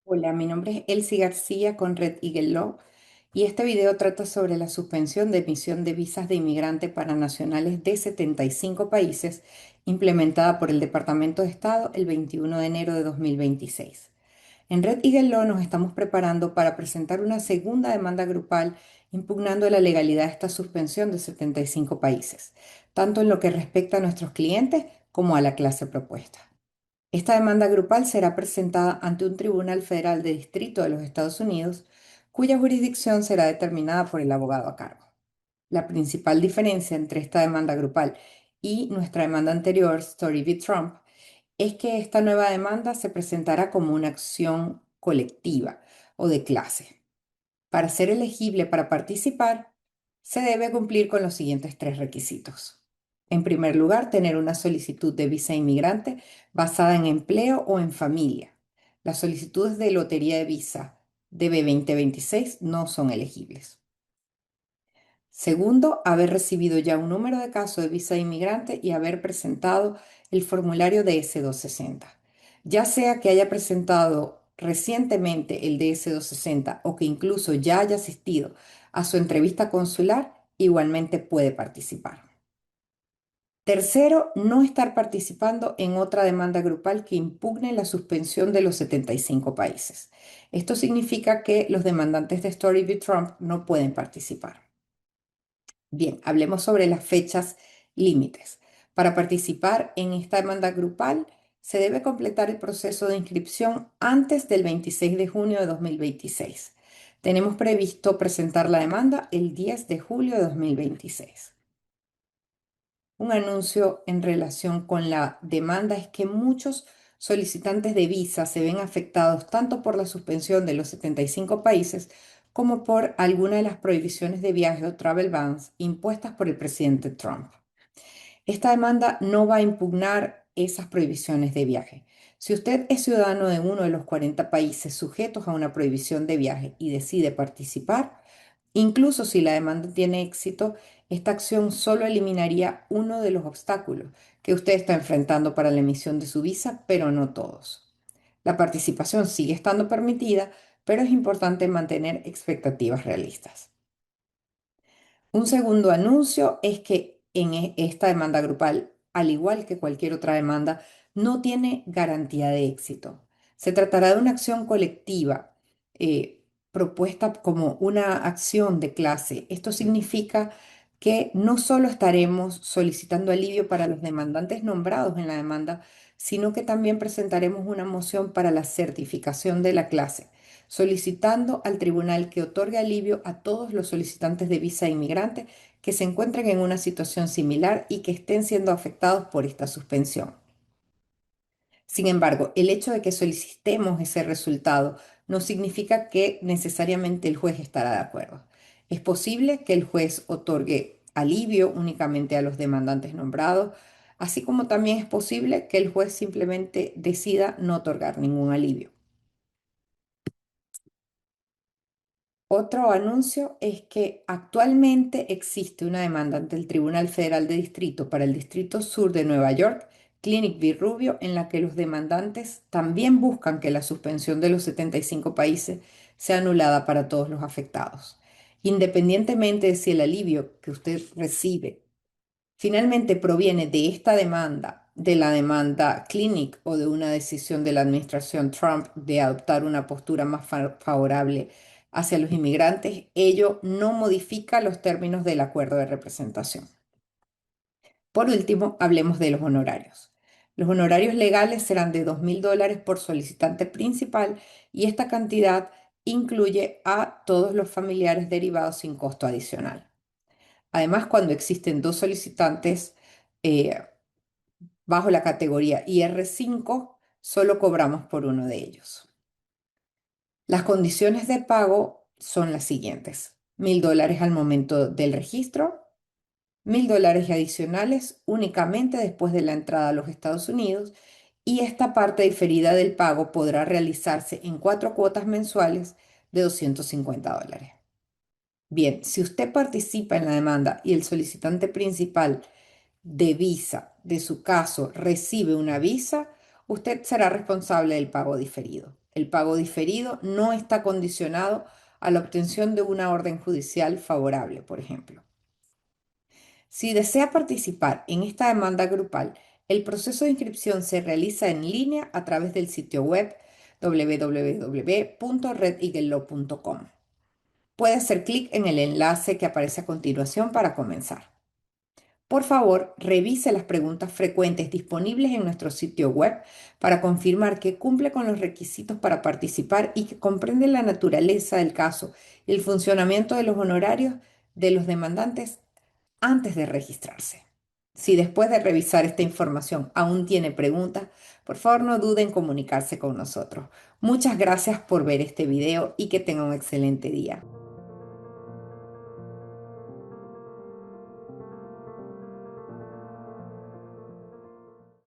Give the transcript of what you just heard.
Hola, mi nombre es Elsie García con Red Eagle Law y este video trata sobre la suspensión de emisión de visas de inmigrante para nacionales de 75 países implementada por el Departamento de Estado el 21 de enero de 2026. En Red Eagle Law nos estamos preparando para presentar una segunda demanda grupal impugnando la legalidad de esta suspensión de 75 países, tanto en lo que respecta a nuestros clientes como a la clase propuesta. Esta demanda grupal será presentada ante un tribunal federal de distrito de los Estados Unidos, cuya jurisdicción será determinada por el abogado a cargo. La principal diferencia entre esta demanda grupal y nuestra demanda anterior, Story v. Trump, es que esta nueva demanda se presentará como una acción colectiva o de clase. Para ser elegible para participar, se debe cumplir con los siguientes tres requisitos. En primer lugar, tener una solicitud de visa inmigrante basada en empleo o en familia. Las solicitudes de lotería de visa de B-2026 no son elegibles. Segundo, haber recibido ya un número de caso de visa inmigrante y haber presentado el formulario DS-260. Ya sea que haya presentado recientemente el DS-260 o que incluso ya haya asistido a su entrevista consular, igualmente puede participar. Tercero, no estar participando en otra demanda grupal que impugne la suspensión de los 75 países. Esto significa que los demandantes de Story v. Trump no pueden participar. Bien, hablemos sobre las fechas límites. Para participar en esta demanda grupal, se debe completar el proceso de inscripción antes del 26 de junio de 2026. Tenemos previsto presentar la demanda el 10 de julio de 2026. Un anuncio en relación con la demanda es que muchos solicitantes de visa se ven afectados tanto por la suspensión de los 75 países como por alguna de las prohibiciones de viaje o travel bans impuestas por el presidente Trump. Esta demanda no va a impugnar esas prohibiciones de viaje. Si usted es ciudadano de uno de los 40 países sujetos a una prohibición de viaje y decide participar, incluso si la demanda tiene éxito, esta acción solo eliminaría uno de los obstáculos que usted está enfrentando para la emisión de su visa, pero no todos. La participación sigue estando permitida, pero es importante mantener expectativas realistas. Un segundo anuncio es que en esta demanda grupal, al igual que cualquier otra demanda, no tiene garantía de éxito. Se tratará de una acción colectiva propuesta como una acción de clase. Esto significa que no solo estaremos solicitando alivio para los demandantes nombrados en la demanda, sino que también presentaremos una moción para la certificación de la clase solicitando al tribunal que otorgue alivio a todos los solicitantes de visa inmigrante que se encuentren en una situación similar y que estén siendo afectados por esta suspensión. Sin embargo, el hecho de que solicitemos ese resultado no significa que necesariamente el juez estará de acuerdo. Es posible que el juez otorgue alivio únicamente a los demandantes nombrados, así como también es posible que el juez simplemente decida no otorgar ningún alivio. Otro anuncio es que actualmente existe una demanda ante el Tribunal Federal de Distrito para el Distrito Sur de Nueva York, Clinic v. Rubio, en la que los demandantes también buscan que la suspensión de los 75 países sea anulada para todos los afectados. Independientemente de si el alivio que usted recibe finalmente proviene de esta demanda, de la demanda Clinic o de una decisión de la administración Trump de adoptar una postura más favorable hacia los inmigrantes, ello no modifica los términos del acuerdo de representación. Por último, hablemos de los honorarios. Los honorarios legales serán de $2.000 por solicitante principal y esta cantidad incluye a todos los familiares derivados sin costo adicional. Además, cuando existen dos solicitantes eh, bajo la categoría IR5, solo cobramos por uno de ellos. Las condiciones de pago son las siguientes. $1.000 al momento del registro, $1.000 adicionales únicamente después de la entrada a los Estados Unidos y esta parte diferida del pago podrá realizarse en 4 cuotas mensuales de $250. Bien, si usted participa en la demanda y el solicitante principal de visa de su caso recibe una visa, usted será responsable del pago diferido. El pago diferido no está condicionado a la obtención de una orden judicial favorable, por ejemplo. Si desea participar en esta demanda grupal, el proceso de inscripción se realiza en línea a través del sitio web www.redeaglelaw.com. Puede hacer clic en el enlace que aparece a continuación para comenzar. Por favor, revise las preguntas frecuentes disponibles en nuestro sitio web para confirmar que cumple con los requisitos para participar y que comprende la naturaleza del caso y el funcionamiento de los honorarios de los demandantes antes de registrarse. Si después de revisar esta información aún tiene preguntas, por favor no dude en comunicarse con nosotros. Muchas gracias por ver este video y que tenga un excelente día.